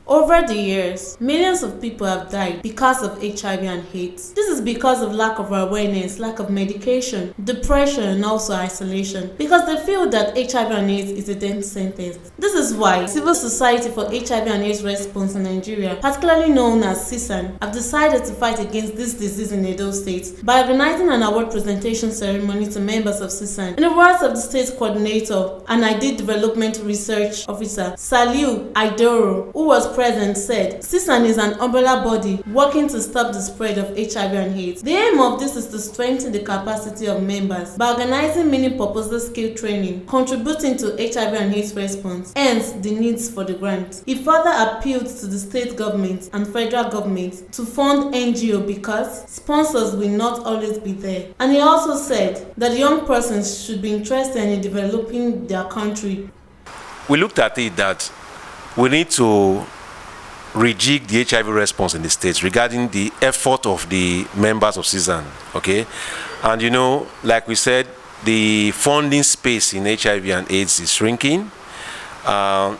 Over the years, millions of people have died because of HIV and AIDS. This is because of lack of awareness, lack of medication, depression, and also isolation, because they feel that HIV and AIDS is a death sentence. This is why Civil Society for HIV and AIDS Response in Nigeria, particularly known as CISHAN, have decided to fight against this disease in Edo State by organizing an award presentation ceremony to members of CISHAN. In the words of the state coordinator and ID Development Research Officer, Saliu Aidoro, who was present, said, CISHAN is an umbrella body working to stop the spread of HIV and AIDS. The aim of this is to strengthen the capacity of members by organizing mini-purpose skill training, contributing to HIV and AIDS response, hence the needs for the grant. He further appealed to the state government and federal government to fund NGO because sponsors will not always be there. And he also said that young persons should be interested in developing their country. We looked at it that we need to rejig the HIV response in the states regarding the effort of the members of CISHAN, okay? And you know, like we said, the funding space in HIV and AIDS is shrinking.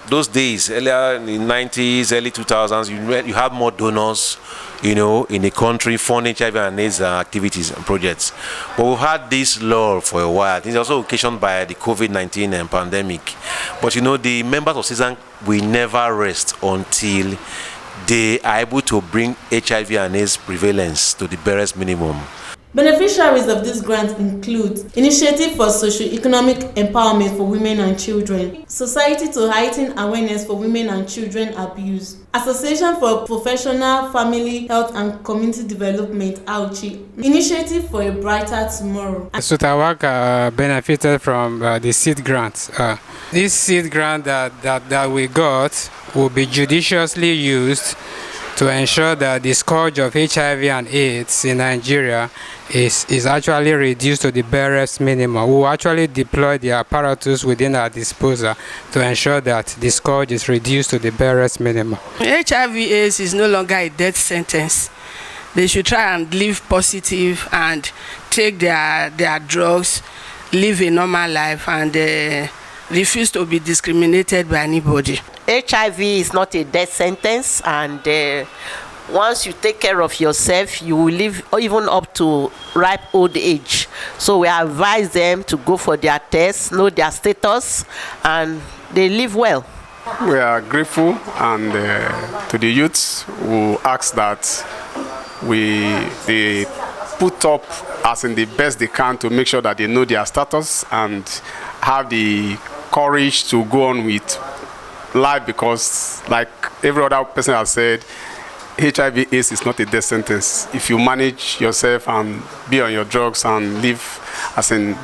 Those days, earlier in the 90s, early 2000s, you had more donors, you know, in the country funding HIV and AIDS activities and projects. But we've had this lull for a while. It's also occasioned by the COVID-19 pandemic. But you know, the members of CISHAN will never rest until they are able to bring HIV and AIDS prevalence to the barest minimum. Beneficiaries of this grant include Initiative for Socio-Economic Empowerment for Women and Children, Society to Heighten Awareness for Women and Children Abuse, Association for Professional, Family, Health and Community Development, AUCHI, Initiative for a Brighter Tomorrow. Sutawaka benefited from the seed grant. This seed grant that we got will be judiciously used to ensure that the scourge of HIV and AIDS in Nigeria is actually reduced to the barest minimum. We will actually deploy the apparatus within our disposal to ensure that the scourge is reduced to the barest minimum. HIV/AIDS is no longer a death sentence. They should try and live positive and take their drugs, live a normal life, and refuse to be discriminated by anybody. HIV is not a death sentence, and once you take care of yourself, you will live even up to ripe old age. So we advise them to go for their tests, know their status, and they live well. We are grateful, and to the youths who ask that they put up as in the best they can to make sure that they know their status and have the courage to go on with life, because like every other person has said, HIV/AIDS is not a death sentence. If you manage yourself and be on your drugs and live as in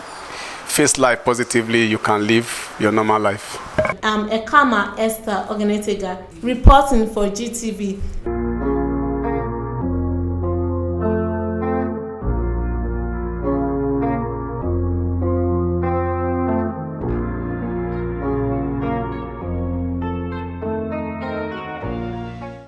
face life positively, you can live your normal life. I'm Ekama Esther Ogenetega, reporting for GTV.